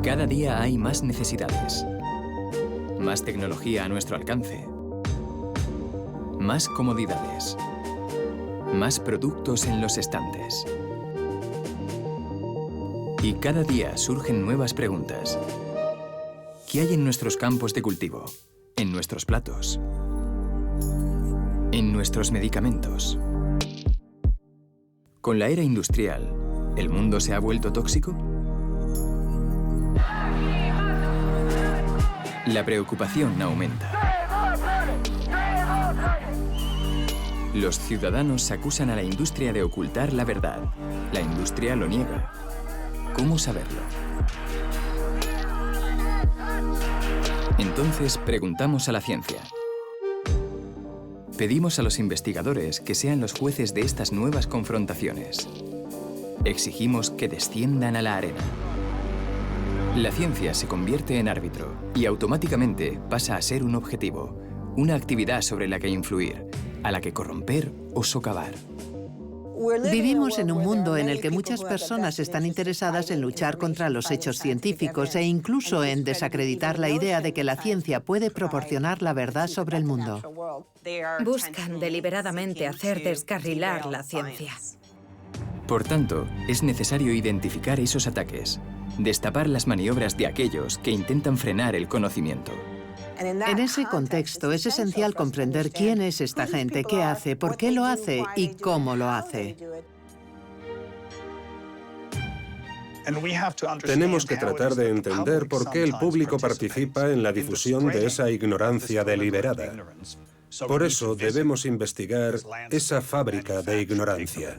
Cada día hay más necesidades, más tecnología a nuestro alcance, más comodidades, más productos en los estantes. Y cada día surgen nuevas preguntas. ¿Qué hay en nuestros campos de cultivo? ¿En nuestros platos? ¿En nuestros medicamentos? Con la era industrial, ¿el mundo se ha vuelto tóxico? La preocupación aumenta. Los ciudadanos acusan a la industria de ocultar la verdad. La industria lo niega. ¿Cómo saberlo? Entonces preguntamos a la ciencia. Pedimos a los investigadores que sean los jueces de estas nuevas confrontaciones. Exigimos que desciendan a la arena. La ciencia se convierte en árbitro y automáticamente pasa a ser un objetivo, una actividad sobre la que influir, a la que corromper o socavar. Vivimos en un mundo en el que muchas personas están interesadas en luchar contra los hechos científicos e incluso en desacreditar la idea de que la ciencia puede proporcionar la verdad sobre el mundo. Buscan deliberadamente hacer descarrilar la ciencia. Por tanto, es necesario identificar esos ataques, destapar las maniobras de aquellos que intentan frenar el conocimiento. En ese contexto es esencial comprender quién es esta gente, qué hace, por qué lo hace y cómo lo hace. Tenemos que tratar de entender por qué el público participa en la difusión de esa ignorancia deliberada. Por eso debemos investigar esa fábrica de ignorancia.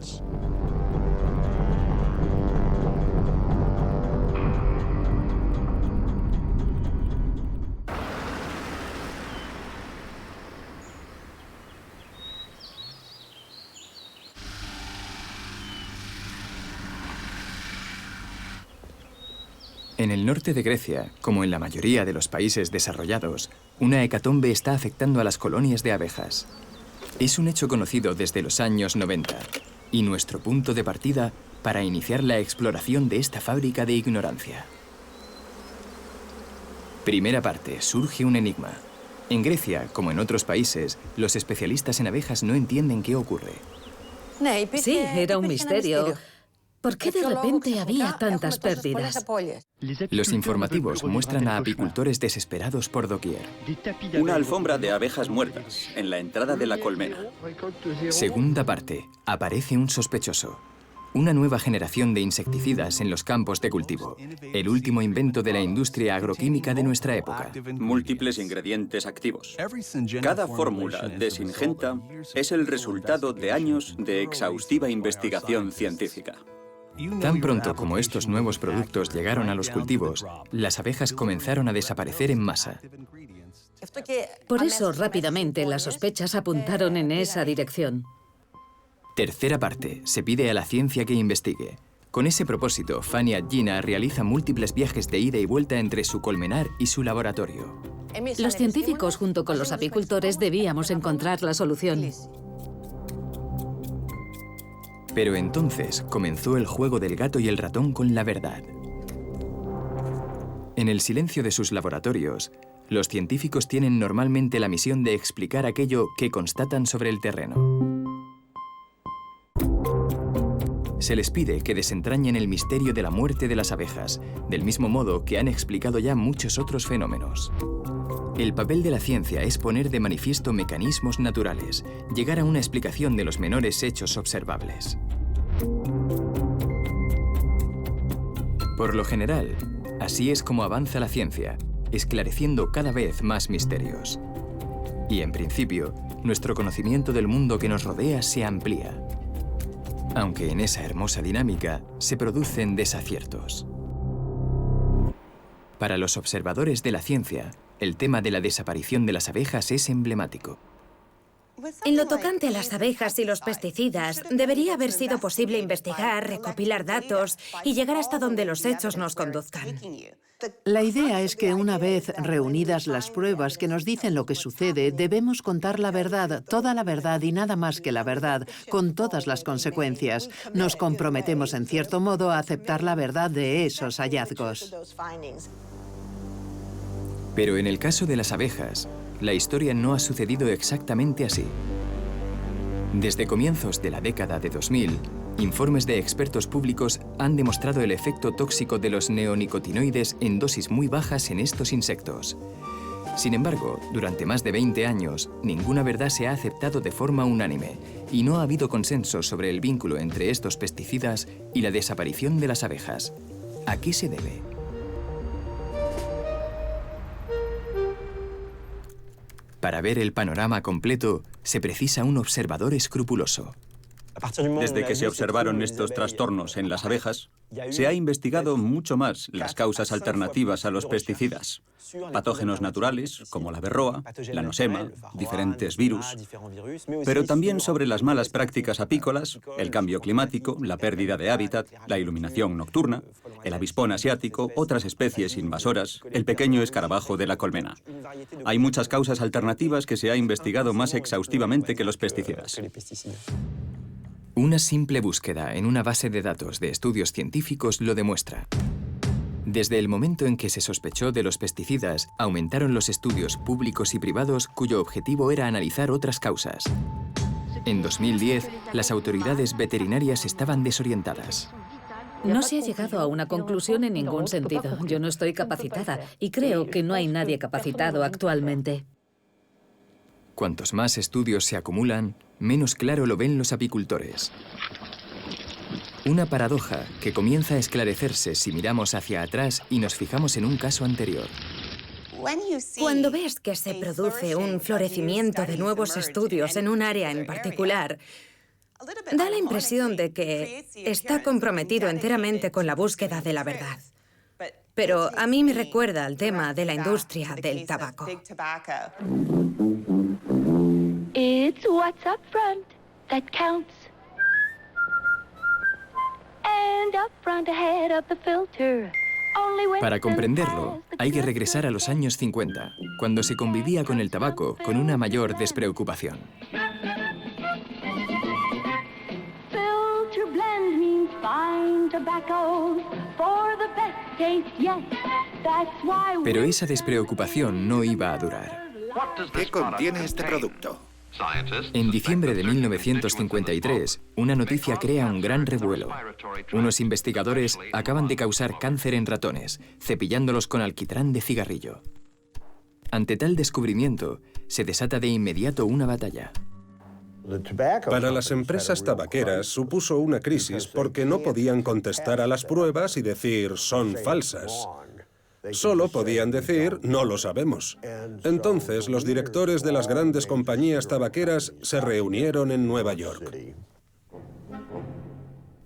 En el norte de Grecia, como en la mayoría de los países desarrollados, una hecatombe está afectando a las colonias de abejas. Es un hecho conocido desde los años 90 y nuestro punto de partida para iniciar la exploración de esta fábrica de ignorancia. Primera parte, surge un enigma. En Grecia, como en otros países, los especialistas en abejas no entienden qué ocurre. Sí, era un misterio. ¿Por qué de repente había tantas pérdidas? Los informativos muestran a apicultores desesperados por doquier. Una alfombra de abejas muertas en la entrada de la colmena. Segunda parte, aparece un sospechoso. Una nueva generación de insecticidas en los campos de cultivo. El último invento de la industria agroquímica de nuestra época. Múltiples ingredientes activos. Cada fórmula de Syngenta es el resultado de años de exhaustiva investigación científica. Tan pronto como estos nuevos productos llegaron a los cultivos, las abejas comenzaron a desaparecer en masa. Por eso, rápidamente, las sospechas apuntaron en esa dirección. Tercera parte, se pide a la ciencia que investigue. Con ese propósito, Fania Gina realiza múltiples viajes de ida y vuelta entre su colmenar y su laboratorio. Los científicos, junto con los apicultores, debíamos encontrar la solución. Pero entonces comenzó el juego del gato y el ratón con la verdad. En el silencio de sus laboratorios, los científicos tienen normalmente la misión de explicar aquello que constatan sobre el terreno. Se les pide que desentrañen el misterio de la muerte de las abejas, del mismo modo que han explicado ya muchos otros fenómenos. El papel de la ciencia es poner de manifiesto mecanismos naturales, llegar a una explicación de los menores hechos observables. Por lo general, así es como avanza la ciencia, esclareciendo cada vez más misterios. Y en principio, nuestro conocimiento del mundo que nos rodea se amplía. Aunque en esa hermosa dinámica se producen desaciertos. Para los observadores de la ciencia, el tema de la desaparición de las abejas es emblemático. En lo tocante a las abejas y los pesticidas, debería haber sido posible investigar, recopilar datos y llegar hasta donde los hechos nos conduzcan. La idea es que una vez reunidas las pruebas que nos dicen lo que sucede, debemos contar la verdad, toda la verdad y nada más que la verdad, con todas las consecuencias. Nos comprometemos en cierto modo a aceptar la verdad de esos hallazgos. Pero en el caso de las abejas, la historia no ha sucedido exactamente así. Desde comienzos de la década de 2000, informes de expertos públicos han demostrado el efecto tóxico de los neonicotinoides en dosis muy bajas en estos insectos. Sin embargo, durante más de 20 años, ninguna verdad se ha aceptado de forma unánime y no ha habido consenso sobre el vínculo entre estos pesticidas y la desaparición de las abejas. ¿A qué se debe? Para ver el panorama completo, se precisa un observador escrupuloso. Desde que se observaron estos trastornos en las abejas, se ha investigado mucho más las causas alternativas a los pesticidas. Patógenos naturales, como la berroa, la nosema, diferentes virus, pero también sobre las malas prácticas apícolas, el cambio climático, la pérdida de hábitat, la iluminación nocturna, el avispón asiático, otras especies invasoras, el pequeño escarabajo de la colmena. Hay muchas causas alternativas que se ha investigado más exhaustivamente que los pesticidas. Una simple búsqueda en una base de datos de estudios científicos lo demuestra. Desde el momento en que se sospechó de los pesticidas, aumentaron los estudios públicos y privados cuyo objetivo era analizar otras causas. En 2010, las autoridades veterinarias estaban desorientadas. No se ha llegado a una conclusión en ningún sentido. Yo no estoy capacitada y creo que no hay nadie capacitado actualmente. Cuantos más estudios se acumulan, menos claro lo ven los apicultores. Una paradoja que comienza a esclarecerse si miramos hacia atrás y nos fijamos en un caso anterior. Cuando ves que se produce un florecimiento de nuevos estudios en un área en particular, da la impresión de que está comprometido enteramente con la búsqueda de la verdad. Pero a mí me recuerda al tema de la industria del tabaco. It's what's up front that counts. And up front ahead of the filter. Para comprenderlo, hay que regresar a los años 50, cuando se convivía con el tabaco con una mayor despreocupación. Filter blend means fine tobacco for the best taste yet. That's why. Pero esa despreocupación no iba a durar. ¿Qué contiene este producto? En diciembre de 1953, una noticia crea un gran revuelo. Unos investigadores acaban de causar cáncer en ratones, cepillándolos con alquitrán de cigarrillo. Ante tal descubrimiento, se desata de inmediato una batalla. Para las empresas tabaqueras supuso una crisis porque no podían contestar a las pruebas y decir son falsas. Solo podían decir, no lo sabemos. Entonces, los directores de las grandes compañías tabaqueras se reunieron en Nueva York.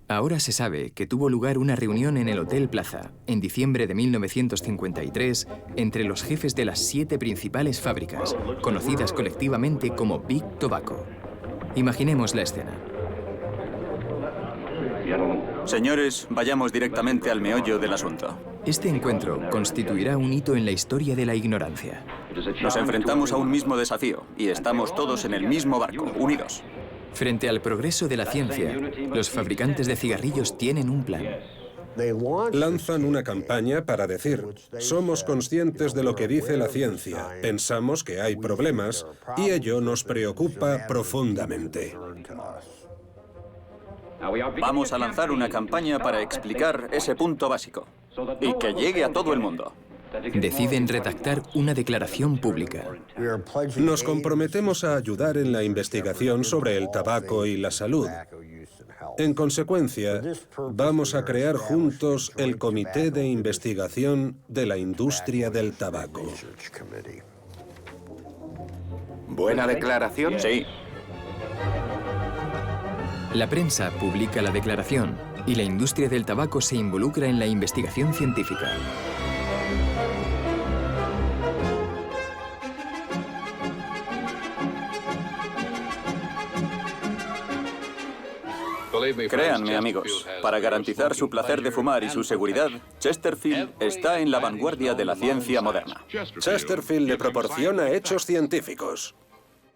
Ahora se sabe que tuvo lugar una reunión en el Hotel Plaza, en diciembre de 1953, entre los jefes de las 7 principales fábricas, conocidas colectivamente como Big Tobacco. Imaginemos la escena. Señores, vayamos directamente al meollo del asunto. Este encuentro constituirá un hito en la historia de la ignorancia. Nos enfrentamos a un mismo desafío y estamos todos en el mismo barco, unidos. Frente al progreso de la ciencia, los fabricantes de cigarrillos tienen un plan. Lanzan una campaña para decir, somos conscientes de lo que dice la ciencia, pensamos que hay problemas y ello nos preocupa profundamente. Vamos a lanzar una campaña para explicar ese punto básico y que llegue a todo el mundo. Deciden redactar una declaración pública. Nos comprometemos a ayudar en la investigación sobre el tabaco y la salud. En consecuencia, vamos a crear juntos el Comité de Investigación de la Industria del Tabaco. ¿Buena declaración? Sí. La prensa publica la declaración y la industria del tabaco se involucra en la investigación científica. Créanme, amigos, para garantizar su placer de fumar y su seguridad, Chesterfield está en la vanguardia de la ciencia moderna. Chesterfield le proporciona hechos científicos.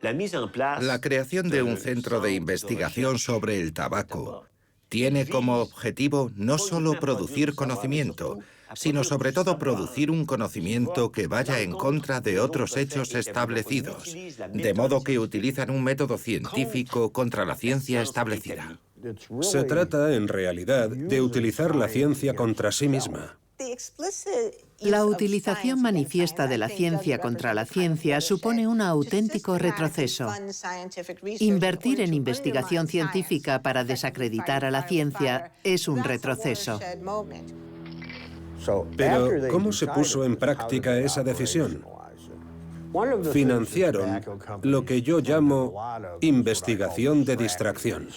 La creación de un centro de investigación sobre el tabaco tiene como objetivo no solo producir conocimiento, sino sobre todo producir un conocimiento que vaya en contra de otros hechos establecidos, de modo que utilizan un método científico contra la ciencia establecida. Se trata, en realidad, de utilizar la ciencia contra sí misma. La utilización manifiesta de la ciencia contra la ciencia supone un auténtico retroceso. Invertir en investigación científica para desacreditar a la ciencia es un retroceso. Pero, ¿cómo se puso en práctica esa decisión? Financiaron lo que yo llamo investigación de distracción.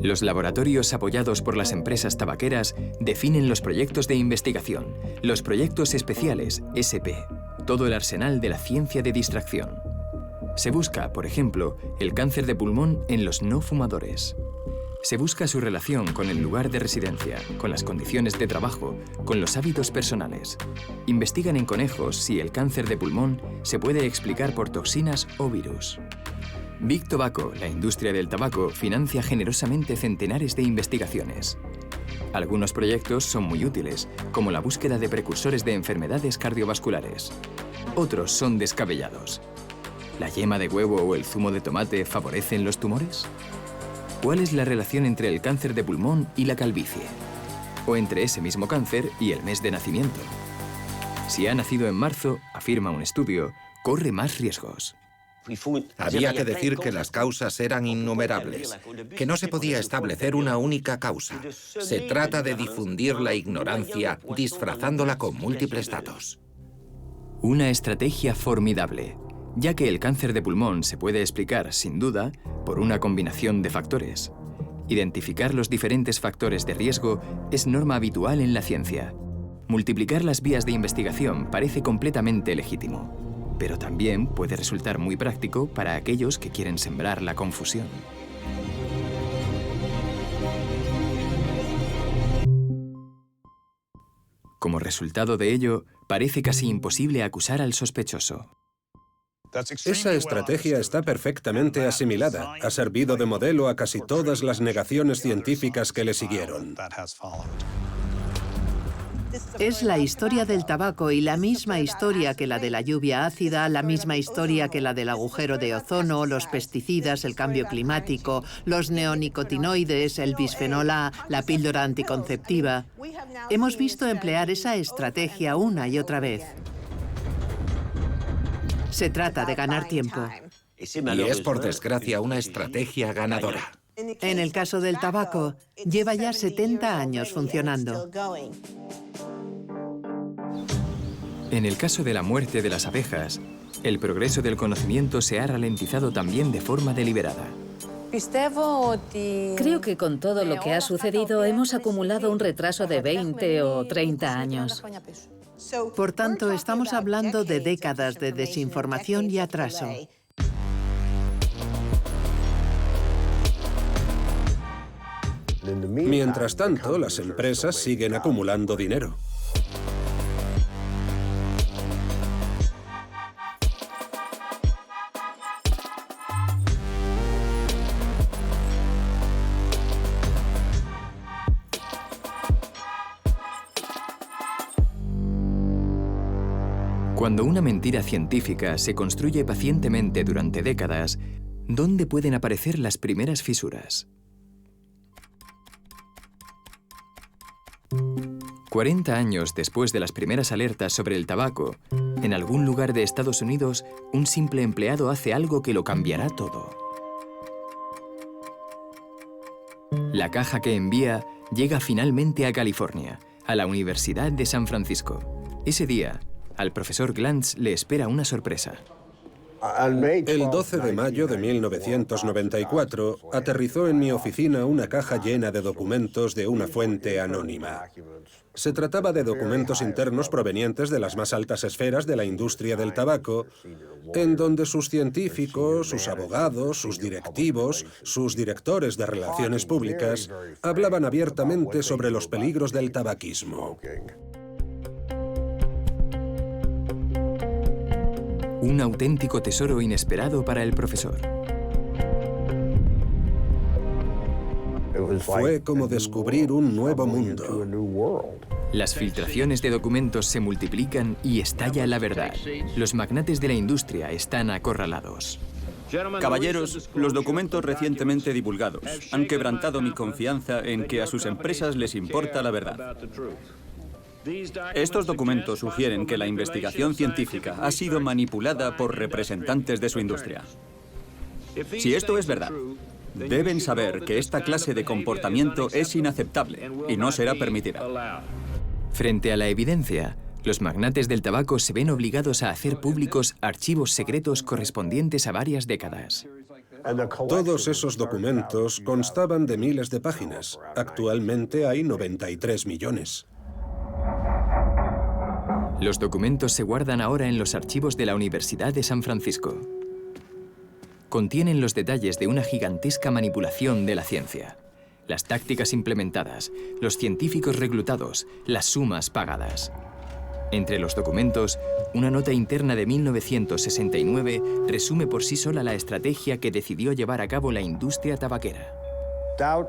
Los laboratorios apoyados por las empresas tabaqueras definen los proyectos de investigación, los proyectos especiales, SP, todo el arsenal de la ciencia de distracción. Se busca, por ejemplo, el cáncer de pulmón en los no fumadores. Se busca su relación con el lugar de residencia, con las condiciones de trabajo, con los hábitos personales. Investigan en conejos si el cáncer de pulmón se puede explicar por toxinas o virus. Big Tobacco, la industria del tabaco, financia generosamente centenares de investigaciones. Algunos proyectos son muy útiles, como la búsqueda de precursores de enfermedades cardiovasculares. Otros son descabellados. ¿La yema de huevo o el zumo de tomate favorecen los tumores? ¿Cuál es la relación entre el cáncer de pulmón y la calvicie? ¿O entre ese mismo cáncer y el mes de nacimiento? Si ha nacido en marzo, afirma un estudio, corre más riesgos. Había que decir que las causas eran innumerables, que no se podía establecer una única causa. Se trata de difundir la ignorancia disfrazándola con múltiples datos. Una estrategia formidable, ya que el cáncer de pulmón se puede explicar, sin duda, por una combinación de factores. Identificar los diferentes factores de riesgo es norma habitual en la ciencia. Multiplicar las vías de investigación parece completamente legítimo, pero también puede resultar muy práctico para aquellos que quieren sembrar la confusión. Como resultado de ello, parece casi imposible acusar al sospechoso. Esa estrategia está perfectamente asimilada. Ha servido de modelo a casi todas las negaciones científicas que le siguieron. Es la historia del tabaco y la misma historia que la de la lluvia ácida, la misma historia que la del agujero de ozono, los pesticidas, el cambio climático, los neonicotinoides, el bisfenol A, la píldora anticonceptiva. Hemos visto emplear esa estrategia una y otra vez. Se trata de ganar tiempo. Y es, por desgracia, una estrategia ganadora. En el caso del tabaco, lleva ya 70 años funcionando. En el caso de la muerte de las abejas, el progreso del conocimiento se ha ralentizado también de forma deliberada. Creo que con todo lo que ha sucedido hemos acumulado un retraso de 20 o 30 años. Por tanto, estamos hablando de décadas de desinformación y atraso. Mientras tanto, las empresas siguen acumulando dinero. Cuando una mentira científica se construye pacientemente durante décadas, ¿dónde pueden aparecer las primeras fisuras? 40 años después de las primeras alertas sobre el tabaco, en algún lugar de Estados Unidos, un simple empleado hace algo que lo cambiará todo. La caja que envía llega finalmente a California, a la Universidad de San Francisco. Ese día, al profesor Glantz le espera una sorpresa. El 12 de mayo de 1994 aterrizó en mi oficina una caja llena de documentos de una fuente anónima. Se trataba de documentos internos provenientes de las más altas esferas de la industria del tabaco, en donde sus científicos, sus abogados, sus directivos, sus directores de relaciones públicas hablaban abiertamente sobre los peligros del tabaquismo. Un auténtico tesoro inesperado para el profesor. Fue como descubrir un nuevo mundo. Las filtraciones de documentos se multiplican y estalla la verdad. Los magnates de la industria están acorralados. Caballeros, los documentos recientemente divulgados han quebrantado mi confianza en que a sus empresas les importa la verdad. Estos documentos sugieren que la investigación científica ha sido manipulada por representantes de su industria. Si esto es verdad, deben saber que esta clase de comportamiento es inaceptable y no será permitida. Frente a la evidencia, los magnates del tabaco se ven obligados a hacer públicos archivos secretos correspondientes a varias décadas. Todos esos documentos constaban de miles de páginas. Actualmente hay 93 millones. Los documentos se guardan ahora en los archivos de la Universidad de San Francisco. Contienen los detalles de una gigantesca manipulación de la ciencia. Las tácticas implementadas, los científicos reclutados, las sumas pagadas. Entre los documentos, una nota interna de 1969 resume por sí sola la estrategia que decidió llevar a cabo la industria tabaquera.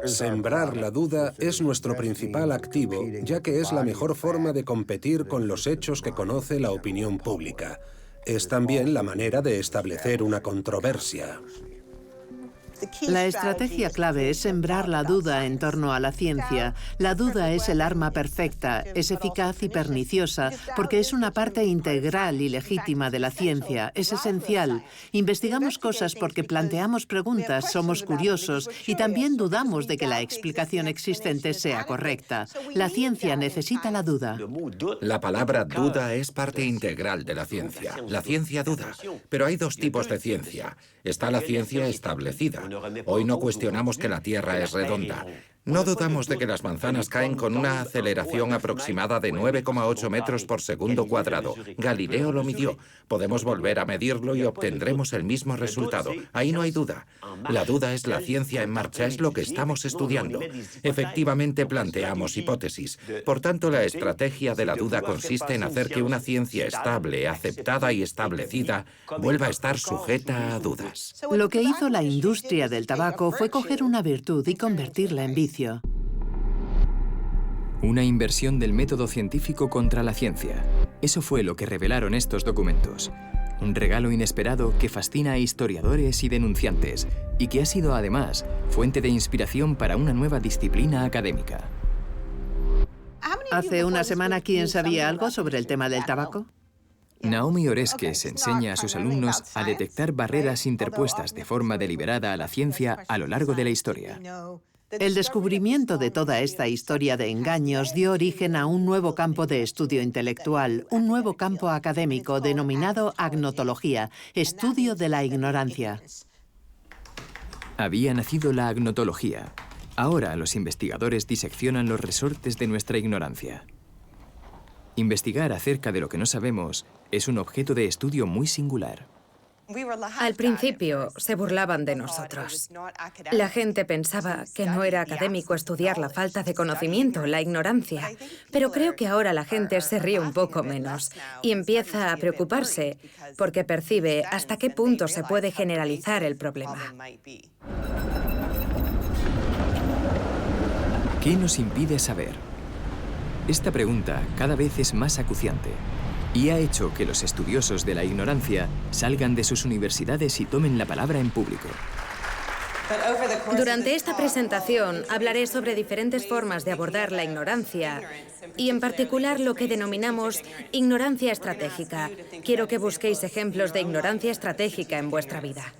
Sembrar la duda es nuestro principal activo, ya que es la mejor forma de competir con los hechos que conoce la opinión pública. Es también la manera de establecer una controversia. La estrategia clave es sembrar la duda en torno a la ciencia. La duda es el arma perfecta, es eficaz y perniciosa, porque es una parte integral y legítima de la ciencia, es esencial. Investigamos cosas porque planteamos preguntas, somos curiosos y también dudamos de que la explicación existente sea correcta. La ciencia necesita la duda. La palabra duda es parte integral de la ciencia. La ciencia duda. Pero hay dos tipos de ciencia. Está la ciencia establecida. Hoy no cuestionamos que la Tierra es redonda. No dudamos de que las manzanas caen con una aceleración aproximada de 9,8 metros por segundo cuadrado. Galileo lo midió. Podemos volver a medirlo y obtendremos el mismo resultado. Ahí no hay duda. La duda es la ciencia en marcha, es lo que estamos estudiando. Efectivamente planteamos hipótesis. Por tanto, la estrategia de la duda consiste en hacer que una ciencia estable, aceptada y establecida vuelva a estar sujeta a dudas. Lo que hizo la industria del tabaco fue coger una virtud y convertirla en vicio. Una inversión del método científico contra la ciencia. Eso fue lo que revelaron estos documentos. Un regalo inesperado que fascina a historiadores y denunciantes y que ha sido además fuente de inspiración para una nueva disciplina académica. Hace una semana, ¿quién sabía algo sobre el tema del tabaco? Naomi Oreskes enseña a sus alumnos a detectar barreras interpuestas de forma deliberada a la ciencia a lo largo de la historia. El descubrimiento de toda esta historia de engaños dio origen a un nuevo campo de estudio intelectual, un nuevo campo académico denominado agnotología, estudio de la ignorancia. Había nacido la agnotología. Ahora los investigadores diseccionan los resortes de nuestra ignorancia. Investigar acerca de lo que no sabemos es un objeto de estudio muy singular. Al principio se burlaban de nosotros. La gente pensaba que no era académico estudiar la falta de conocimiento, la ignorancia. Pero creo que ahora la gente se ríe un poco menos y empieza a preocuparse porque percibe hasta qué punto se puede generalizar el problema. ¿Qué nos impide saber? Esta pregunta cada vez es más acuciante y ha hecho que los estudiosos de la ignorancia salgan de sus universidades y tomen la palabra en público. Durante esta presentación hablaré sobre diferentes formas de abordar la ignorancia y en particular lo que denominamos ignorancia estratégica. Quiero que busquéis ejemplos de ignorancia estratégica en vuestra vida.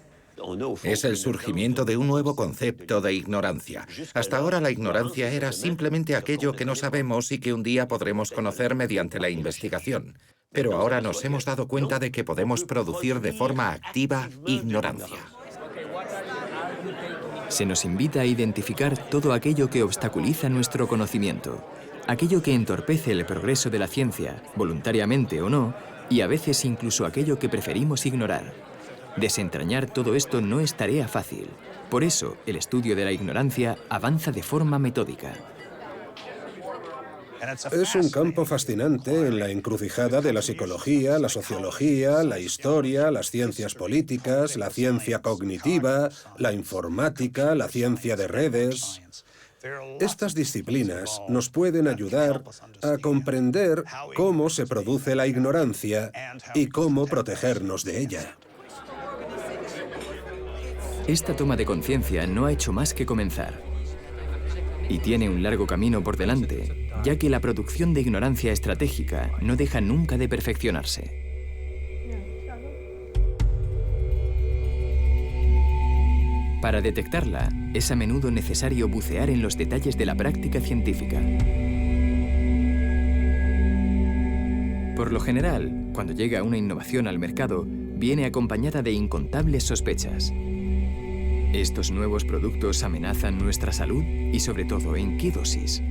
Es el surgimiento de un nuevo concepto de ignorancia. Hasta ahora la ignorancia era simplemente aquello que no sabemos y que un día podremos conocer mediante la investigación. Pero ahora nos hemos dado cuenta de que podemos producir de forma activa ignorancia. Se nos invita a identificar todo aquello que obstaculiza nuestro conocimiento, aquello que entorpece el progreso de la ciencia, voluntariamente o no, y a veces incluso aquello que preferimos ignorar. Desentrañar todo esto no es tarea fácil. Por eso, el estudio de la ignorancia avanza de forma metódica. Es un campo fascinante en la encrucijada de la psicología, la sociología, la historia, las ciencias políticas, la ciencia cognitiva, la informática, la ciencia de redes. Estas disciplinas nos pueden ayudar a comprender cómo se produce la ignorancia y cómo protegernos de ella. Esta toma de conciencia no ha hecho más que comenzar. Y tiene un largo camino por delante, ya que la producción de ignorancia estratégica no deja nunca de perfeccionarse. Para detectarla, es a menudo necesario bucear en los detalles de la práctica científica. Por lo general, cuando llega una innovación al mercado, viene acompañada de incontables sospechas. ¿Estos nuevos productos amenazan nuestra salud? Y sobre todo, ¿en qué dosis?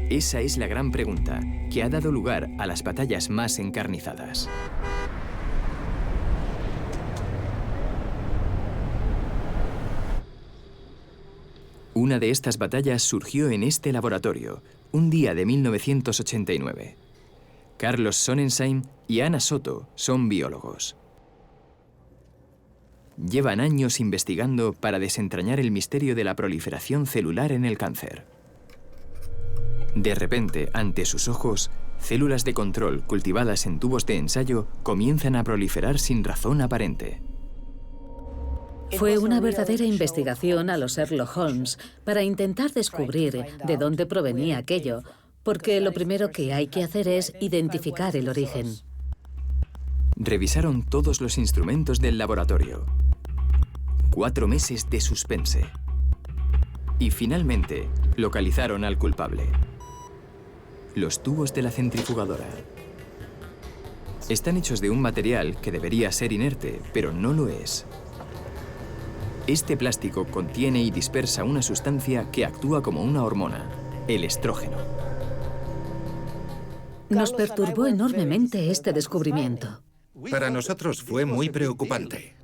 Esa es la gran pregunta que ha dado lugar a las batallas más encarnizadas. Una de estas batallas surgió en este laboratorio, un día de 1989. Carlos Sonnensheim y Ana Soto son biólogos. Llevan años investigando para desentrañar el misterio de la proliferación celular en el cáncer. De repente, ante sus ojos, células de control cultivadas en tubos de ensayo comienzan a proliferar sin razón aparente. Fue una verdadera investigación a los Sherlock Holmes para intentar descubrir de dónde provenía aquello, porque lo primero que hay que hacer es identificar el origen. Revisaron todos los instrumentos del laboratorio. 4 meses de suspense. Y finalmente, localizaron al culpable. Los tubos de la centrifugadora. Están hechos de un material que debería ser inerte, pero no lo es. Este plástico contiene y dispersa una sustancia que actúa como una hormona, el estrógeno. Nos perturbó enormemente este descubrimiento. Para nosotros fue muy preocupante.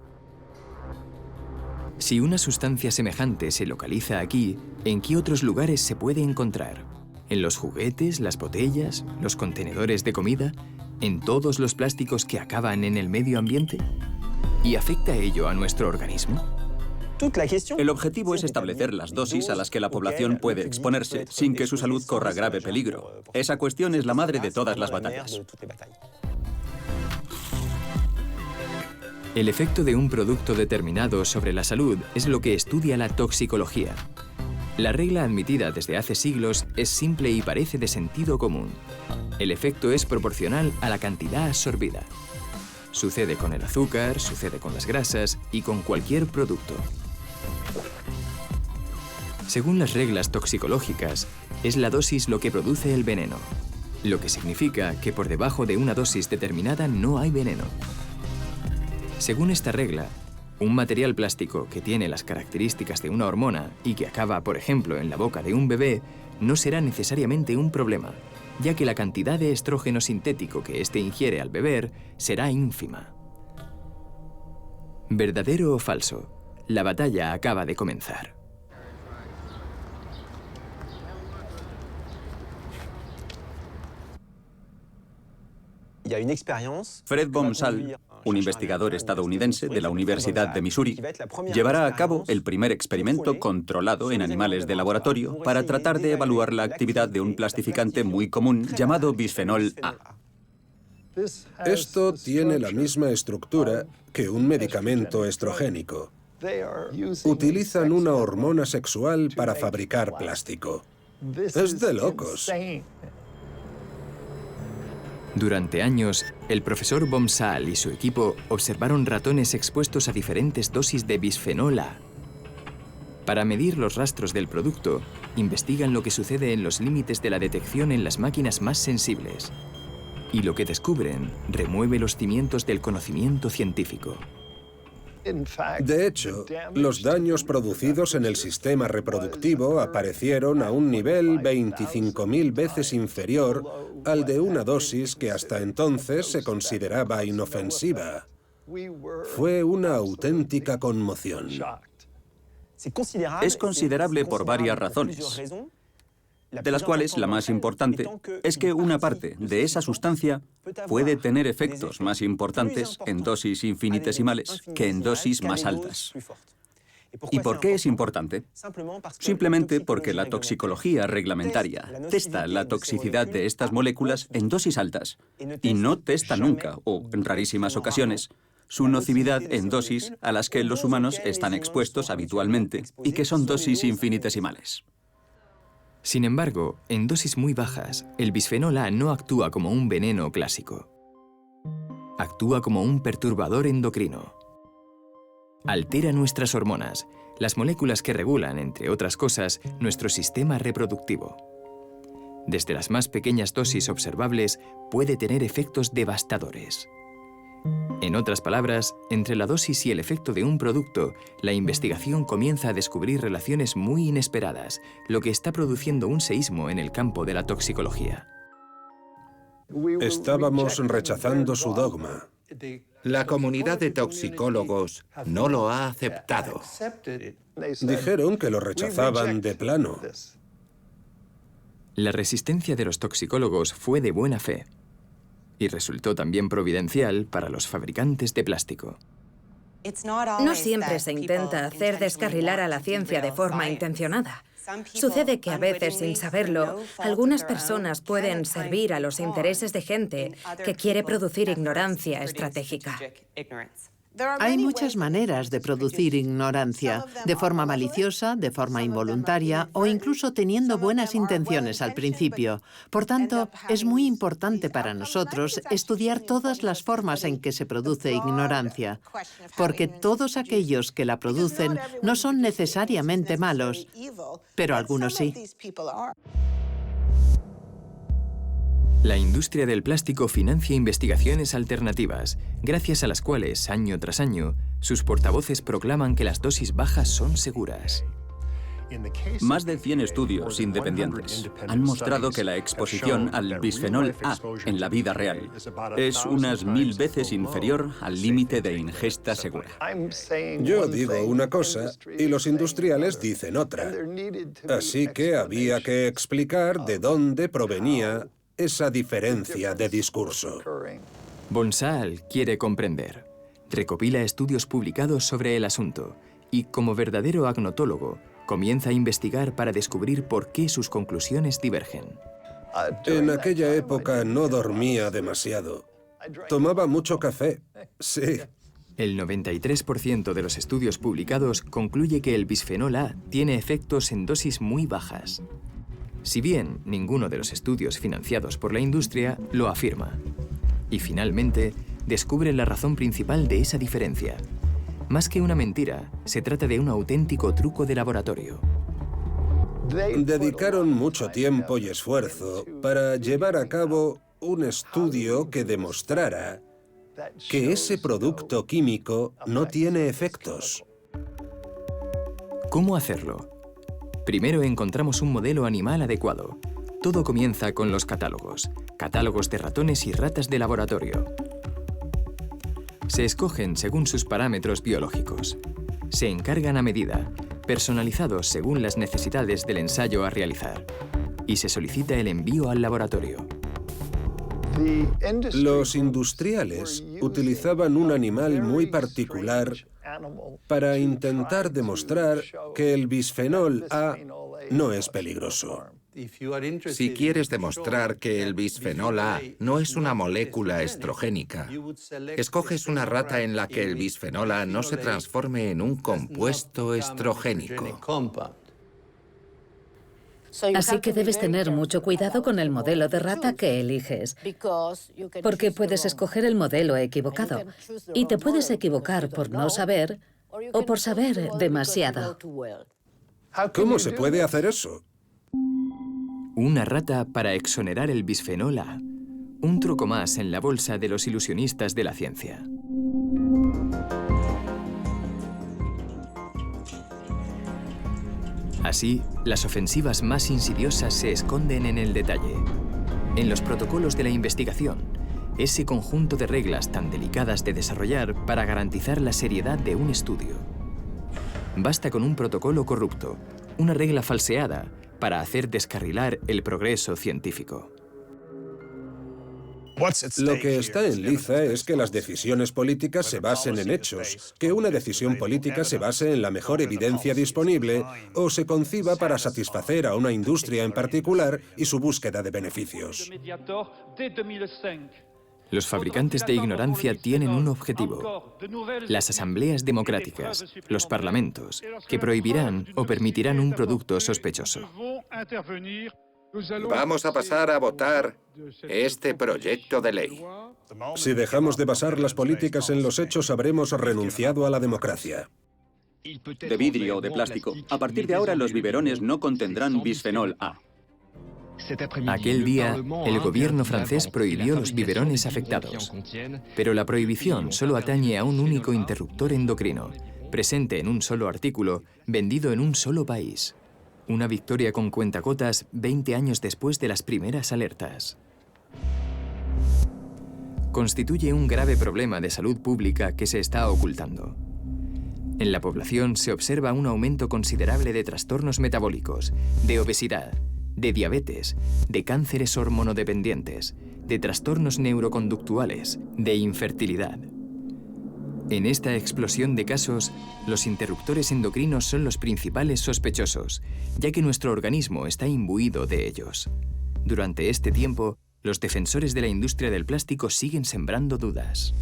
Si una sustancia semejante se localiza aquí, ¿en qué otros lugares se puede encontrar? ¿En los juguetes, las botellas, los contenedores de comida? ¿En todos los plásticos que acaban en el medio ambiente? ¿Y afecta ello a nuestro organismo? El objetivo es establecer las dosis a las que la población puede exponerse sin que su salud corra grave peligro. Esa cuestión es la madre de todas las batallas. El efecto de un producto determinado sobre la salud es lo que estudia la toxicología. La regla admitida desde hace siglos es simple y parece de sentido común. El efecto es proporcional a la cantidad absorbida. Sucede con el azúcar, sucede con las grasas y con cualquier producto. Según las reglas toxicológicas, es la dosis lo que produce el veneno, lo que significa que por debajo de una dosis determinada no hay veneno. Según esta regla, un material plástico que tiene las características de una hormona y que acaba, por ejemplo, en la boca de un bebé, no será necesariamente un problema, ya que la cantidad de estrógeno sintético que éste ingiere al beber será ínfima. ¿Verdadero o falso? La batalla acaba de comenzar. Fred Bomsal, un investigador estadounidense de la Universidad de Missouri, llevará a cabo el primer experimento controlado en animales de laboratorio para tratar de evaluar la actividad de un plastificante muy común llamado bisfenol A. Esto tiene la misma estructura que un medicamento estrogénico. Utilizan una hormona sexual para fabricar plástico. Es de locos. Durante años, el profesor Bomsal y su equipo observaron ratones expuestos a diferentes dosis de bisfenol A. Para medir los rastros del producto, investigan lo que sucede en los límites de la detección en las máquinas más sensibles. Y lo que descubren remueve los cimientos del conocimiento científico. De hecho, los daños producidos en el sistema reproductivo aparecieron a un nivel 25.000 veces inferior al de una dosis que hasta entonces se consideraba inofensiva. Fue una auténtica conmoción. Es considerable por varias razones, de las cuales la más importante es que una parte de esa sustancia puede tener efectos más importantes en dosis infinitesimales que en dosis más altas. ¿Y por qué es importante? Simplemente porque la toxicología reglamentaria testa la toxicidad de estas moléculas en dosis altas y no testa nunca, o en rarísimas ocasiones, su nocividad en dosis a las que los humanos están expuestos habitualmente y que son dosis infinitesimales. Sin embargo, en dosis muy bajas, el bisfenol A no actúa como un veneno clásico. Actúa como un perturbador endocrino. Altera nuestras hormonas, las moléculas que regulan, entre otras cosas, nuestro sistema reproductivo. Desde las más pequeñas dosis observables, puede tener efectos devastadores. En otras palabras, entre la dosis y el efecto de un producto, la investigación comienza a descubrir relaciones muy inesperadas, lo que está produciendo un seísmo en el campo de la toxicología. Estábamos rechazando su dogma. La comunidad de toxicólogos no lo ha aceptado. Dijeron que lo rechazaban de plano. La resistencia de los toxicólogos fue de buena fe y resultó también providencial para los fabricantes de plástico. No siempre se intenta hacer descarrilar a la ciencia de forma intencionada. Sucede que a veces, sin saberlo, algunas personas pueden servir a los intereses de gente que quiere producir ignorancia estratégica. Hay muchas maneras de producir ignorancia, de forma maliciosa, de forma involuntaria o incluso teniendo buenas intenciones al principio. Por tanto, es muy importante para nosotros estudiar todas las formas en que se produce ignorancia, porque todos aquellos que la producen no son necesariamente malos, pero algunos sí. La industria del plástico financia investigaciones alternativas, gracias a las cuales, año tras año, sus portavoces proclaman que las dosis bajas son seguras. Más de 100 estudios independientes han mostrado que la exposición al bisfenol A en la vida real es unas 1000 veces inferior al límite de ingesta segura. Yo digo una cosa y los industriales dicen otra. Así que había que explicar de dónde provenía esa diferencia de discurso. Bonsall quiere comprender. Recopila estudios publicados sobre el asunto y, como verdadero agnotólogo, comienza a investigar para descubrir por qué sus conclusiones divergen. En aquella época no dormía demasiado. Tomaba mucho café, sí. El 93% de los estudios publicados concluye que el bisfenol A tiene efectos en dosis muy bajas. Si bien ninguno de los estudios financiados por la industria lo afirma. Y finalmente, descubre la razón principal de esa diferencia. Más que una mentira, se trata de un auténtico truco de laboratorio. Dedicaron mucho tiempo y esfuerzo para llevar a cabo un estudio que demostrara que ese producto químico no tiene efectos. ¿Cómo hacerlo? Primero encontramos un modelo animal adecuado. Todo comienza con los catálogos de ratones y ratas de laboratorio. Se escogen según sus parámetros biológicos. Se encargan a medida, personalizados según las necesidades del ensayo a realizar. Y se solicita el envío al laboratorio. Los industriales utilizaban un animal muy particular para intentar demostrar que el bisfenol A no es peligroso. Si quieres demostrar que el bisfenol A no es una molécula estrogénica, escoges una rata en la que el bisfenol A no se transforme en un compuesto estrogénico. Así que debes tener mucho cuidado con el modelo de rata que eliges, porque puedes escoger el modelo equivocado y te puedes equivocar por no saber o por saber demasiado. ¿Cómo se puede hacer eso? Una rata para exonerar el bisfenol A. Un truco más en la bolsa de los ilusionistas de la ciencia. Así, las ofensivas más insidiosas se esconden en el detalle, en los protocolos de la investigación, ese conjunto de reglas tan delicadas de desarrollar para garantizar la seriedad de un estudio. Basta con un protocolo corrupto, una regla falseada, para hacer descarrilar el progreso científico. Lo que está en liza es que las decisiones políticas se basen en hechos, que una decisión política se base en la mejor evidencia disponible o se conciba para satisfacer a una industria en particular y su búsqueda de beneficios. Los fabricantes de ignorancia tienen un objetivo: las asambleas democráticas, los parlamentos, que prohibirán o permitirán un producto sospechoso. Vamos a pasar a votar este proyecto de ley. Si dejamos de basar las políticas en los hechos, habremos renunciado a la democracia. De vidrio o de plástico. A partir de ahora, los biberones no contendrán bisfenol A. Aquel día, el gobierno francés prohibió los biberones afectados. Pero la prohibición solo atañe a un único interruptor endocrino, presente en un solo artículo, vendido en un solo país. Una victoria con cuentagotas 20 años después de las primeras alertas. Constituye un grave problema de salud pública que se está ocultando. En la población se observa un aumento considerable de trastornos metabólicos, de obesidad, de diabetes, de cánceres hormonodependientes, de trastornos neuroconductuales, de infertilidad. En esta explosión de casos, los interruptores endocrinos son los principales sospechosos, ya que nuestro organismo está imbuido de ellos. Durante este tiempo, los defensores de la industria del plástico siguen sembrando dudas.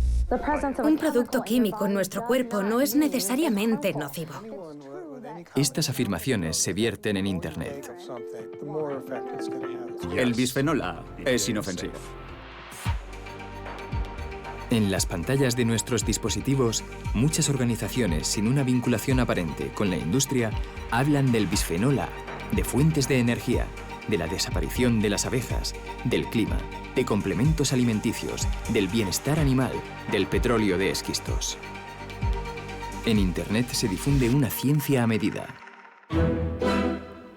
Un producto químico en nuestro cuerpo no es necesariamente nocivo. Estas afirmaciones se vierten en Internet. El bisfenol A es inofensivo. En las pantallas de nuestros dispositivos, muchas organizaciones sin una vinculación aparente con la industria hablan del bisfenol A, de fuentes de energía, de la desaparición de las abejas, del clima, de complementos alimenticios, del bienestar animal, del petróleo de esquistos. En Internet se difunde una ciencia a medida.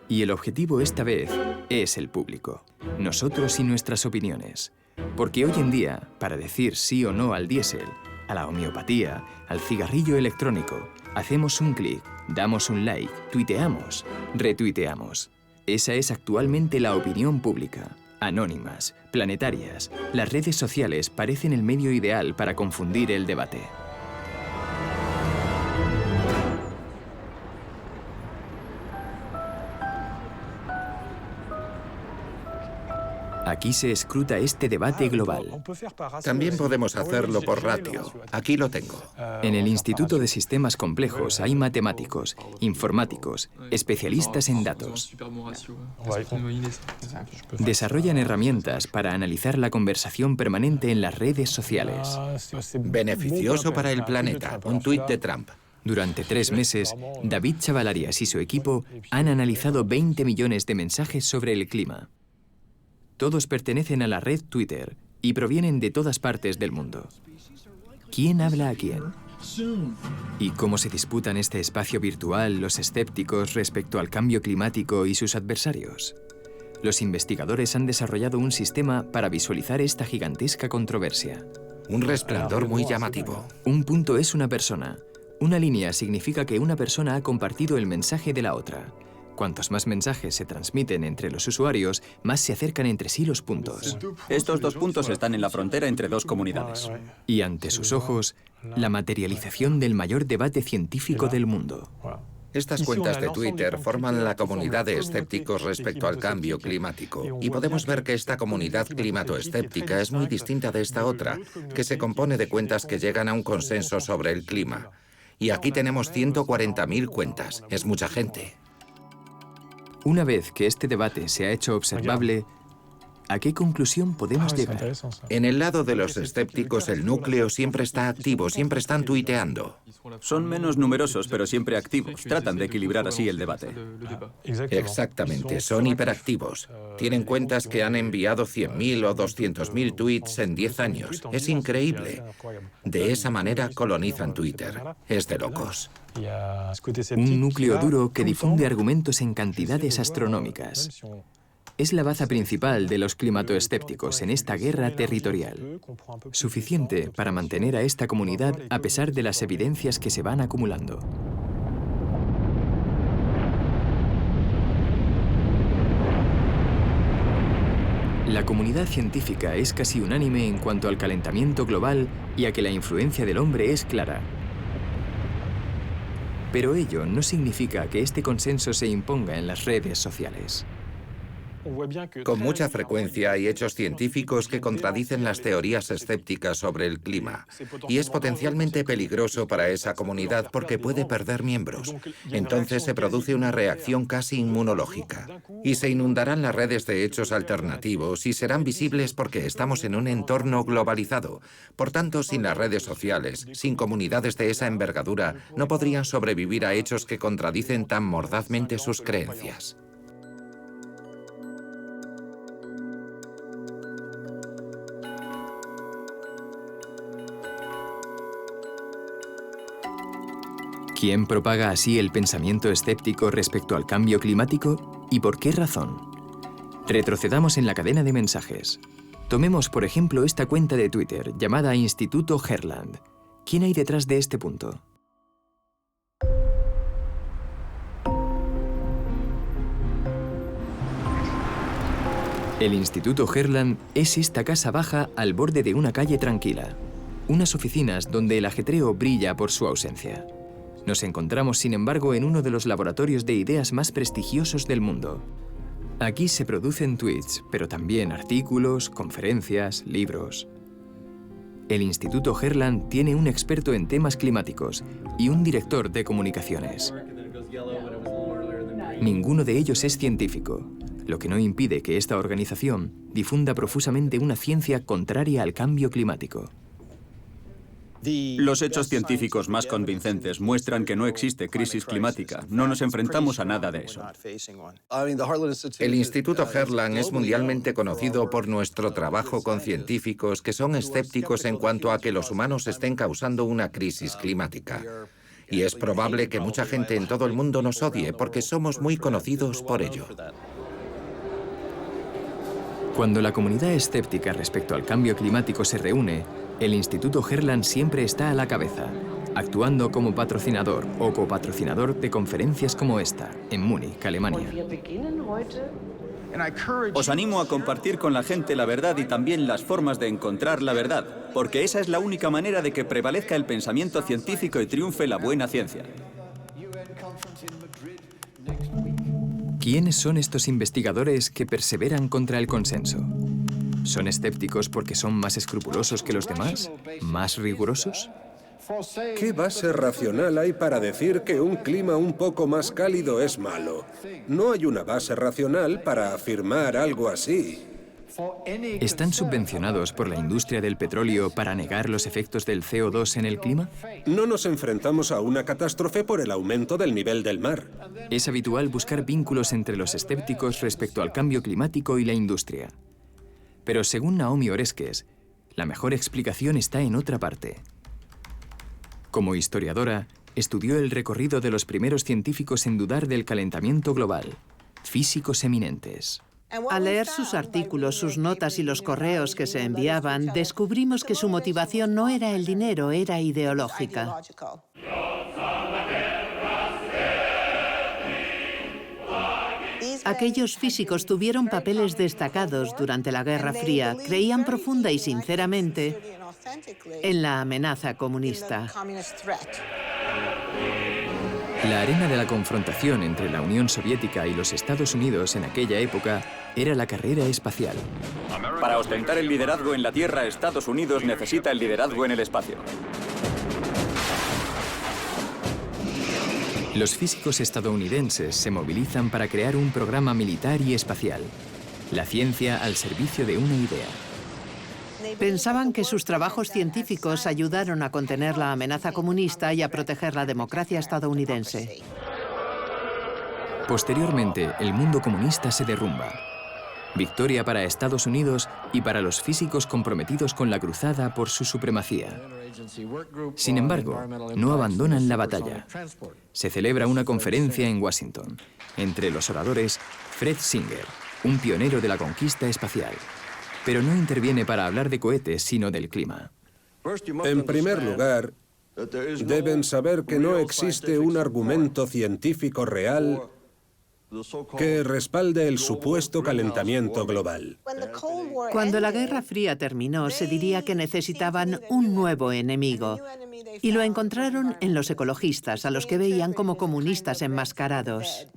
Y el objetivo esta vez es el público, nosotros y nuestras opiniones. Porque hoy en día, para decir sí o no al diésel, a la homeopatía, al cigarrillo electrónico, hacemos un clic, damos un like, tuiteamos, retuiteamos. Esa es actualmente la opinión pública. Anónimas, planetarias, las redes sociales parecen el medio ideal para confundir el debate. Aquí se escruta este debate global. También podemos hacerlo por ratio. Aquí lo tengo. En el Instituto de Sistemas Complejos hay matemáticos, informáticos, especialistas en datos. Desarrollan herramientas para analizar la conversación permanente en las redes sociales. Beneficioso para el planeta. Un tuit de Trump. Durante 3 meses, David Chavalarias y su equipo han analizado 20 millones de mensajes sobre el clima. Todos pertenecen a la red Twitter y provienen de todas partes del mundo. ¿Quién habla a quién? ¿Y cómo se disputan este espacio virtual los escépticos respecto al cambio climático y sus adversarios? Los investigadores han desarrollado un sistema para visualizar esta gigantesca controversia. Un resplandor muy llamativo. Un punto es una persona. Una línea significa que una persona ha compartido el mensaje de la otra. Cuantos más mensajes se transmiten entre los usuarios, más se acercan entre sí los puntos. Estos 2 puntos están en la frontera entre 2 comunidades. Y ante sus ojos, la materialización del mayor debate científico del mundo. Estas cuentas de Twitter forman la comunidad de escépticos respecto al cambio climático. Y podemos ver que esta comunidad climatoescéptica es muy distinta de esta otra, que se compone de cuentas que llegan a un consenso sobre el clima. Y aquí tenemos 140.000 cuentas. Es mucha gente. Una vez que este debate se ha hecho observable, ¿A qué conclusión podemos llegar? En el lado de los escépticos, el núcleo siempre está activo, siempre están tuiteando. Son menos numerosos, pero siempre activos. Tratan de equilibrar así el debate. Exactamente, son hiperactivos. Tienen cuentas que han enviado 100.000 o 200.000 tweets en 10 años. Es increíble. De esa manera colonizan Twitter. Es de locos. Un núcleo duro que difunde argumentos en cantidades astronómicas. Es la baza principal de los climatoescépticos en esta guerra territorial. Suficiente para mantener a esta comunidad a pesar de las evidencias que se van acumulando. La comunidad científica es casi unánime en cuanto al calentamiento global y a que la influencia del hombre es clara. Pero ello no significa que este consenso se imponga en las redes sociales. Con mucha frecuencia hay hechos científicos que contradicen las teorías escépticas sobre el clima, y es potencialmente peligroso para esa comunidad porque puede perder miembros. Entonces se produce una reacción casi inmunológica, y se inundarán las redes de hechos alternativos y serán visibles porque estamos en un entorno globalizado. Por tanto, sin las redes sociales, sin comunidades de esa envergadura, no podrían sobrevivir a hechos que contradicen tan mordazmente sus creencias. ¿Quién propaga así el pensamiento escéptico respecto al cambio climático y por qué razón? Retrocedamos en la cadena de mensajes. Tomemos, por ejemplo, esta cuenta de Twitter llamada Instituto Herland. ¿Quién hay detrás de este punto? El Instituto Herland es esta casa baja al borde de una calle tranquila. Unas oficinas donde el ajetreo brilla por su ausencia. Nos encontramos, sin embargo, en uno de los laboratorios de ideas más prestigiosos del mundo. Aquí se producen tweets, pero también artículos, conferencias, libros. El Instituto Herland tiene un experto en temas climáticos y un director de comunicaciones. Ninguno de ellos es científico, lo que no impide que esta organización difunda profusamente una ciencia contraria al cambio climático. Los hechos científicos más convincentes muestran que no existe crisis climática. No nos enfrentamos a nada de eso. El Instituto Herland es mundialmente conocido por nuestro trabajo con científicos que son escépticos en cuanto a que los humanos estén causando una crisis climática. Y es probable que mucha gente en todo el mundo nos odie porque somos muy conocidos por ello. Cuando la comunidad escéptica respecto al cambio climático se reúne, el Instituto Herland siempre está a la cabeza, actuando como patrocinador o copatrocinador de conferencias como esta, en Múnich, Alemania. Os animo a compartir con la gente la verdad y también las formas de encontrar la verdad, porque esa es la única manera de que prevalezca el pensamiento científico y triunfe la buena ciencia. ¿Quiénes son estos investigadores que perseveran contra el consenso? ¿Son escépticos porque son más escrupulosos que los demás? ¿Más rigurosos? ¿Qué base racional hay para decir que un clima un poco más cálido es malo? No hay una base racional para afirmar algo así. ¿Están subvencionados por la industria del petróleo para negar los efectos del CO2 en el clima? No nos enfrentamos a una catástrofe por el aumento del nivel del mar. Es habitual buscar vínculos entre los escépticos respecto al cambio climático y la industria. Pero según Naomi Oreskes, la mejor explicación está en otra parte. Como historiadora, estudió el recorrido de los primeros científicos en dudar del calentamiento global, físicos eminentes. Al leer sus artículos, sus notas y los correos que se enviaban, descubrimos que su motivación no era el dinero, era ideológica. Aquellos físicos tuvieron papeles destacados durante la Guerra Fría, creían profunda y sinceramente en la amenaza comunista. La arena de la confrontación entre la Unión Soviética y los Estados Unidos en aquella época era la carrera espacial. Para ostentar el liderazgo en la Tierra, Estados Unidos necesita el liderazgo en el espacio. Los físicos estadounidenses se movilizan para crear un programa militar y espacial. La ciencia al servicio de una idea. Pensaban que sus trabajos científicos ayudaron a contener la amenaza comunista y a proteger la democracia estadounidense. Posteriormente, el mundo comunista se derrumba. Victoria para Estados Unidos y para los físicos comprometidos con la cruzada por su supremacía. Sin embargo, no abandonan la batalla. Se celebra una conferencia en Washington. Entre los oradores, Fred Singer, un pionero de la conquista espacial. Pero no interviene para hablar de cohetes, sino del clima. En primer lugar, deben saber que no existe un argumento científico real que respalde el supuesto calentamiento global. Cuando la Guerra Fría terminó, se diría que necesitaban un nuevo enemigo. Y lo encontraron en los ecologistas, a los que veían como comunistas enmascarados.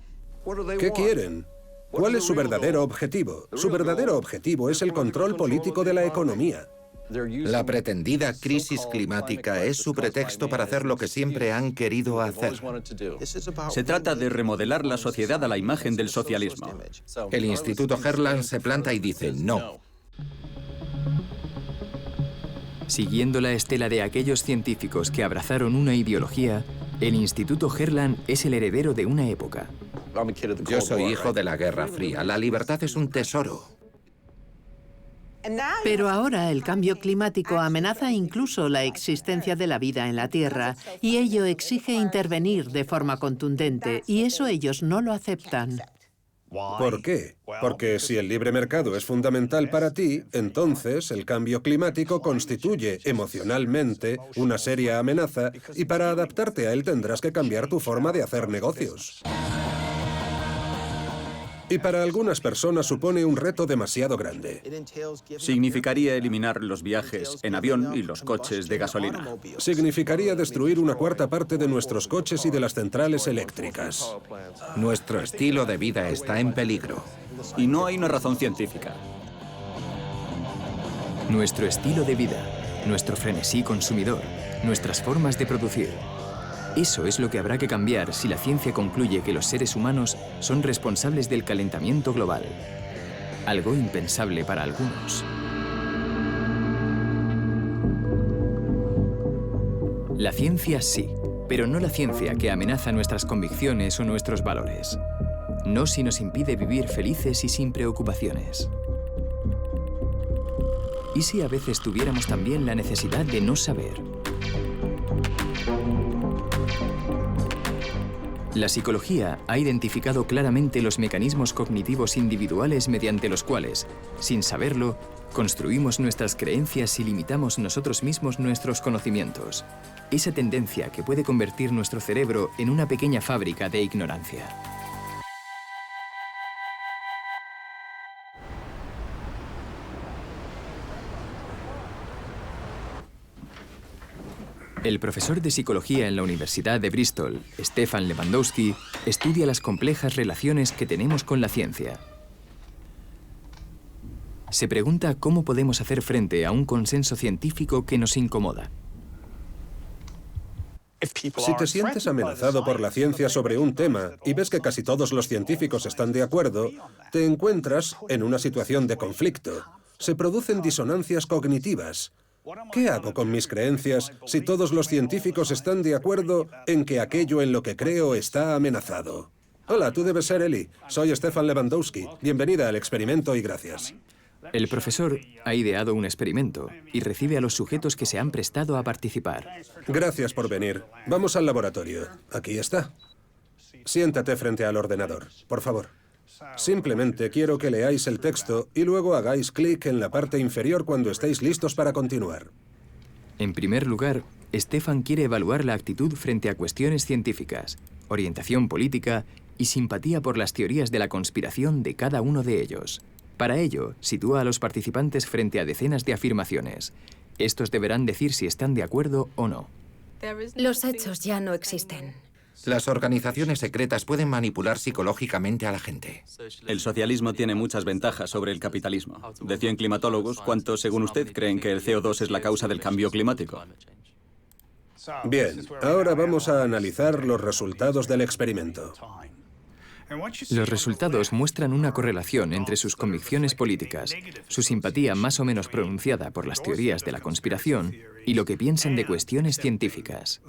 ¿Qué quieren? ¿Cuál es su verdadero objetivo? Su verdadero objetivo es el control político de la economía. La pretendida crisis climática es su pretexto para hacer lo que siempre han querido hacer. Se trata de remodelar la sociedad a la imagen del socialismo. El Instituto Herland se planta y dice no. Siguiendo la estela de aquellos científicos que abrazaron una ideología, el Instituto Herland es el heredero de una época. Yo soy hijo de la Guerra Fría. La libertad es un tesoro. Pero ahora el cambio climático amenaza incluso la existencia de la vida en la Tierra, y ello exige intervenir de forma contundente, y eso ellos no lo aceptan. ¿Por qué? Porque si el libre mercado es fundamental para ti, entonces el cambio climático constituye emocionalmente una seria amenaza y para adaptarte a él tendrás que cambiar tu forma de hacer negocios. Y para algunas personas supone un reto demasiado grande. Significaría eliminar los viajes en avión y los coches de gasolina. Significaría destruir una cuarta parte de nuestros coches y de las centrales eléctricas. Nuestro estilo de vida está en peligro. Y no hay una razón científica. Nuestro estilo de vida, nuestro frenesí consumidor, nuestras formas de producir. Eso es lo que habrá que cambiar si la ciencia concluye que los seres humanos son responsables del calentamiento global. Algo impensable para algunos. La ciencia sí, pero no la ciencia que amenaza nuestras convicciones o nuestros valores. No si nos impide vivir felices y sin preocupaciones. ¿Y si a veces tuviéramos también la necesidad de no saber? La psicología ha identificado claramente los mecanismos cognitivos individuales mediante los cuales, sin saberlo, construimos nuestras creencias y limitamos nosotros mismos nuestros conocimientos. Esa tendencia que puede convertir nuestro cerebro en una pequeña fábrica de ignorancia. El profesor de psicología en la Universidad de Bristol, Stefan Lewandowski, estudia las complejas relaciones que tenemos con la ciencia. Se pregunta cómo podemos hacer frente a un consenso científico que nos incomoda. Si te sientes amenazado por la ciencia sobre un tema y ves que casi todos los científicos están de acuerdo, te encuentras en una situación de conflicto. Se producen disonancias cognitivas. ¿Qué hago con mis creencias si todos los científicos están de acuerdo en que aquello en lo que creo está amenazado? Hola, tú debes ser Eli. Soy Stefan Lewandowski. Bienvenida al experimento y gracias. El profesor ha ideado un experimento y recibe a los sujetos que se han prestado a participar. Gracias por venir. Vamos al laboratorio. Aquí está. Siéntate frente al ordenador, por favor. Simplemente quiero que leáis el texto y luego hagáis clic en la parte inferior cuando estéis listos para continuar. En primer lugar, Stefan quiere evaluar la actitud frente a cuestiones científicas, orientación política y simpatía por las teorías de la conspiración de cada uno de ellos. Para ello, sitúa a los participantes frente a decenas de afirmaciones. Estos deberán decir si están de acuerdo o no. Los hechos ya no existen. Las organizaciones secretas pueden manipular psicológicamente a la gente. El socialismo tiene muchas ventajas sobre el capitalismo. De 100 climatólogos, ¿cuántos, según usted, creen que el CO2 es la causa del cambio climático? Bien, ahora vamos a analizar los resultados del experimento. Los resultados muestran una correlación entre sus convicciones políticas, su simpatía más o menos pronunciada por las teorías de la conspiración y lo que piensan de cuestiones científicas.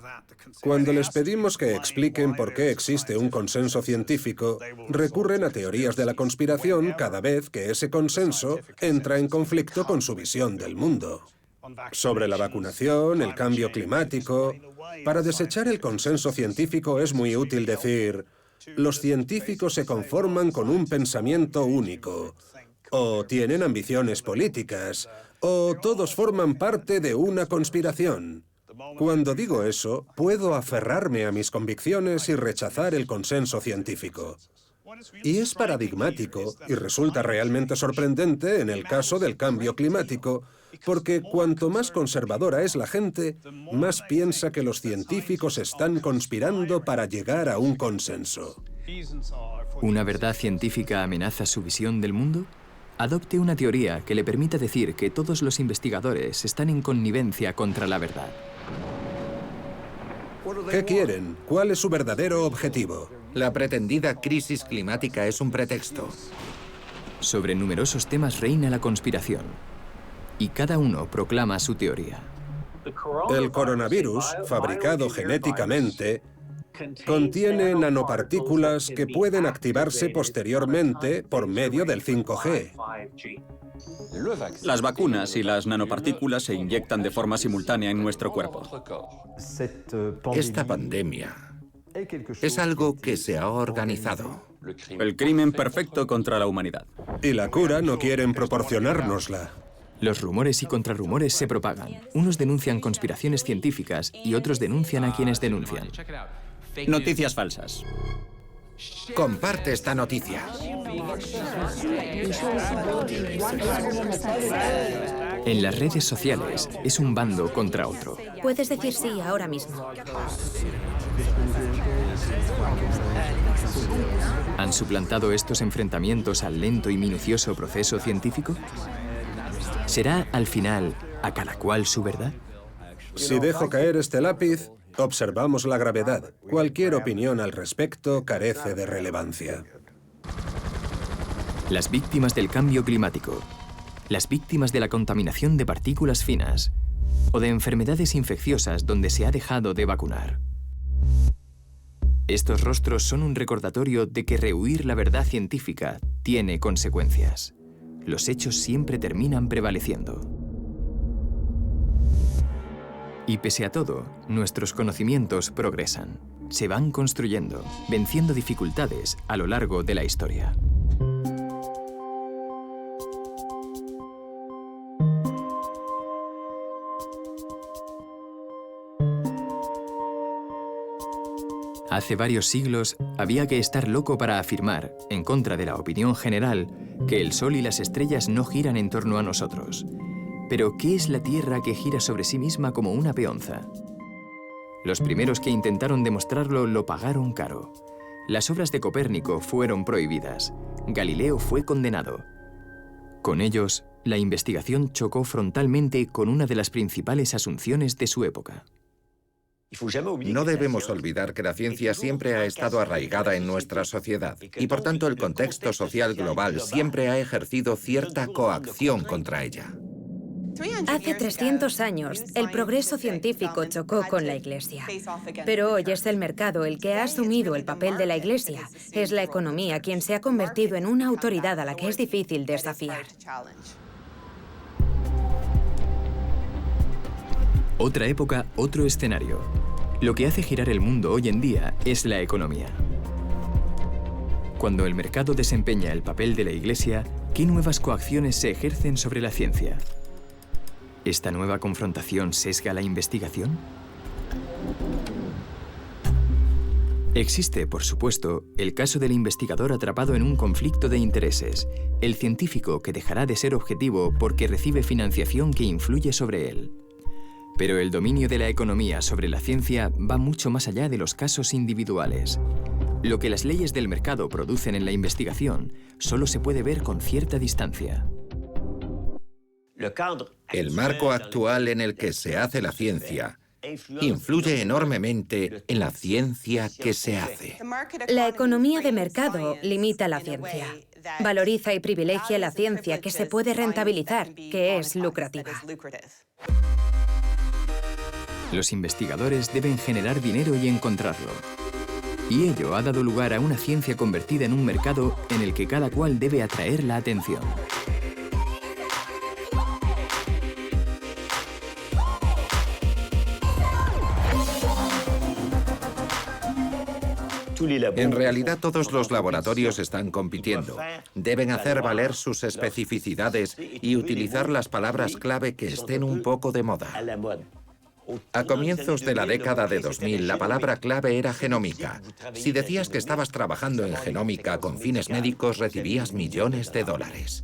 Cuando les pedimos que expliquen por qué existe un consenso científico, recurren a teorías de la conspiración cada vez que ese consenso entra en conflicto con su visión del mundo. Sobre la vacunación, el cambio climático. Para desechar el consenso científico es muy útil decir: los científicos se conforman con un pensamiento único, o tienen ambiciones políticas, o todos forman parte de una conspiración. Cuando digo eso, puedo aferrarme a mis convicciones y rechazar el consenso científico. Y es paradigmático y resulta realmente sorprendente en el caso del cambio climático, porque cuanto más conservadora es la gente, más piensa que los científicos están conspirando para llegar a un consenso. ¿Una verdad científica amenaza su visión del mundo? Adopte una teoría que le permita decir que todos los investigadores están en connivencia contra la verdad. ¿Qué quieren? ¿Cuál es su verdadero objetivo? La pretendida crisis climática es un pretexto. Sobre numerosos temas reina la conspiración, y cada uno proclama su teoría. El coronavirus, fabricado genéticamente, contiene nanopartículas que pueden activarse posteriormente por medio del 5G. Las vacunas y las nanopartículas se inyectan de forma simultánea en nuestro cuerpo. Esta pandemia es algo que se ha organizado. El crimen perfecto contra la humanidad. Y la cura no quieren proporcionárnosla. Los rumores y contrarrumores se propagan. Unos denuncian conspiraciones científicas y otros denuncian a quienes denuncian. Noticias falsas. Comparte esta noticia. En las redes sociales es un bando contra otro. Puedes decir sí ahora mismo. ¿Han suplantado estos enfrentamientos al lento y minucioso proceso científico? ¿Será, al final, a cada cual su verdad? Si dejo caer este lápiz, observamos la gravedad. Cualquier opinión al respecto carece de relevancia. Las víctimas del cambio climático, las víctimas de la contaminación de partículas finas o de enfermedades infecciosas donde se ha dejado de vacunar. Estos rostros son un recordatorio de que rehuir la verdad científica tiene consecuencias. Los hechos siempre terminan prevaleciendo. Y pese a todo, nuestros conocimientos progresan, se van construyendo, venciendo dificultades a lo largo de la historia. Hace varios siglos había que estar loco para afirmar, en contra de la opinión general, que el Sol y las estrellas no giran en torno a nosotros. Pero, ¿qué es la Tierra que gira sobre sí misma como una peonza? Los primeros que intentaron demostrarlo lo pagaron caro. Las obras de Copérnico fueron prohibidas. Galileo fue condenado. Con ellos, la investigación chocó frontalmente con una de las principales asunciones de su época. No debemos olvidar que la ciencia siempre ha estado arraigada en nuestra sociedad y por tanto el contexto social global siempre ha ejercido cierta coacción contra ella. Hace 300 años, el progreso científico chocó con la Iglesia. Pero hoy es el mercado el que ha asumido el papel de la Iglesia. Es la economía quien se ha convertido en una autoridad a la que es difícil desafiar. Otra época, otro escenario. Lo que hace girar el mundo hoy en día es la economía. Cuando el mercado desempeña el papel de la Iglesia, ¿qué nuevas coacciones se ejercen sobre la ciencia? ¿Esta nueva confrontación sesga la investigación? Existe, por supuesto, el caso del investigador atrapado en un conflicto de intereses, el científico que dejará de ser objetivo porque recibe financiación que influye sobre él. Pero el dominio de la economía sobre la ciencia va mucho más allá de los casos individuales. Lo que las leyes del mercado producen en la investigación solo se puede ver con cierta distancia. El marco actual en el que se hace la ciencia influye enormemente en la ciencia que se hace. La economía de mercado limita la ciencia. Valoriza y privilegia la ciencia que se puede rentabilizar, que es lucrativa. Los investigadores deben generar dinero y encontrarlo. Y ello ha dado lugar a una ciencia convertida en un mercado en el que cada cual debe atraer la atención. En realidad, todos los laboratorios están compitiendo. Deben hacer valer sus especificidades y utilizar las palabras clave que estén un poco de moda. A comienzos de la década de 2000, la palabra clave era genómica. Si decías que estabas trabajando en genómica con fines médicos, recibías millones de dólares.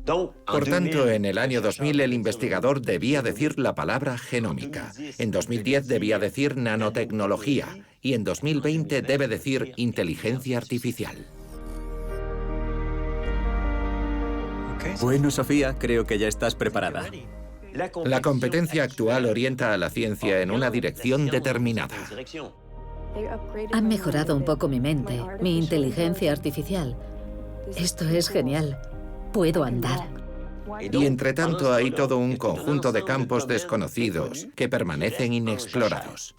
Por tanto, en el año 2000 el investigador debía decir la palabra genómica. En 2010 debía decir nanotecnología. Y en 2020 debe decir inteligencia artificial. Bueno, Sofía, creo que ya estás preparada. La competencia actual orienta a la ciencia en una dirección determinada. Han mejorado un poco mi mente, mi inteligencia artificial. Esto es genial. Puedo andar. Y entre tanto hay todo un conjunto de campos desconocidos que permanecen inexplorados.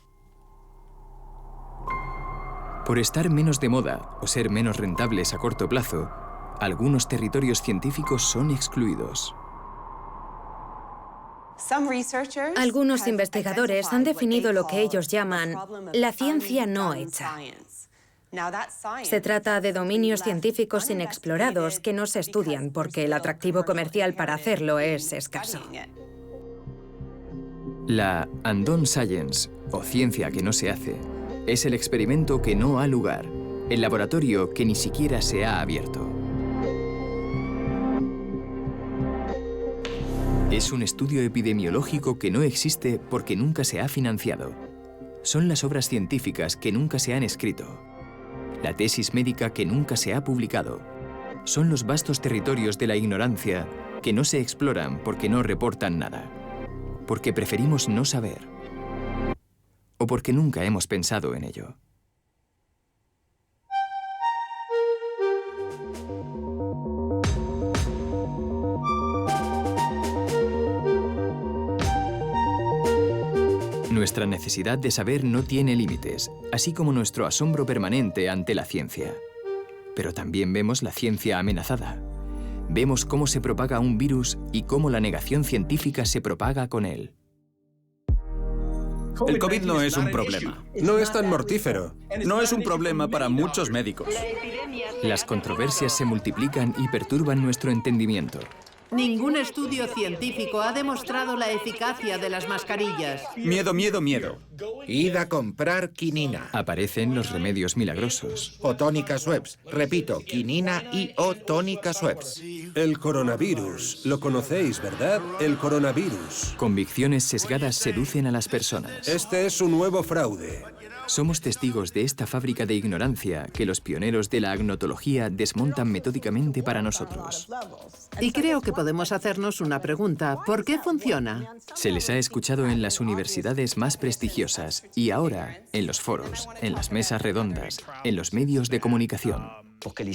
Por estar menos de moda o ser menos rentables a corto plazo, algunos territorios científicos son excluidos. Algunos investigadores han definido lo que ellos llaman la ciencia no hecha. Se trata de dominios científicos inexplorados que no se estudian porque el atractivo comercial para hacerlo es escaso. La Undone Science, o ciencia que no se hace, es el experimento que no ha lugar, el laboratorio que ni siquiera se ha abierto. Es un estudio epidemiológico que no existe porque nunca se ha financiado. Son las obras científicas que nunca se han escrito. La tesis médica que nunca se ha publicado. Son los vastos territorios de la ignorancia que no se exploran porque no reportan nada. Porque preferimos no saber. O porque nunca hemos pensado en ello. Nuestra necesidad de saber no tiene límites, así como nuestro asombro permanente ante la ciencia. Pero también vemos la ciencia amenazada. Vemos cómo se propaga un virus y cómo la negación científica se propaga con él. El COVID no es un problema. No es tan mortífero. No es un problema para muchos médicos. Las controversias se multiplican y perturban nuestro entendimiento. Ningún estudio científico ha demostrado la eficacia de las mascarillas. Miedo, miedo, miedo. Id a comprar quinina. Aparecen los remedios milagrosos. O tónica Schweppes. Repito, quinina y o tónica Schweppes. El coronavirus. Lo conocéis, ¿verdad? El coronavirus. Convicciones sesgadas seducen a las personas. Este es un nuevo fraude. Somos testigos de esta fábrica de ignorancia que los pioneros de la agnotología desmontan metódicamente para nosotros. Y creo que podemos hacernos una pregunta. ¿Por qué funciona? Se les ha escuchado en las universidades más prestigiosas y ahora en los foros, en las mesas redondas, en los medios de comunicación.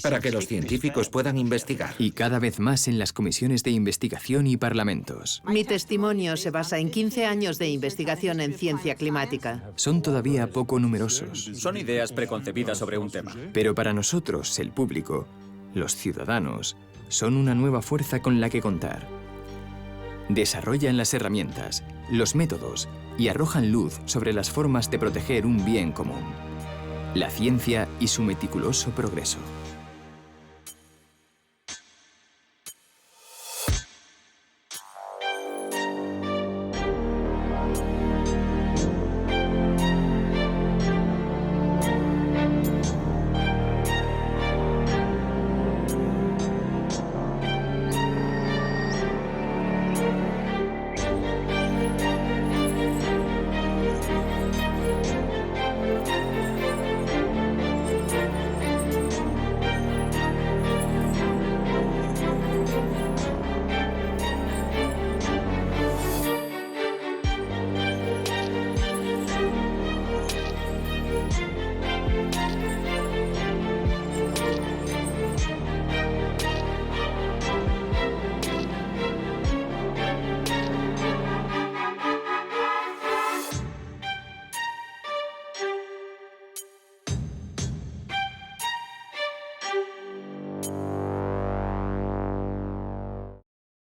Para que los científicos puedan investigar. Y cada vez más en las comisiones de investigación y parlamentos. Mi testimonio se basa en 15 años de investigación en ciencia climática. Son todavía poco numerosos. Son ideas preconcebidas sobre un tema. Pero para nosotros, el público, los ciudadanos, son una nueva fuerza con la que contar. Desarrollan las herramientas, los métodos y arrojan luz sobre las formas de proteger un bien común. La ciencia y su meticuloso progreso.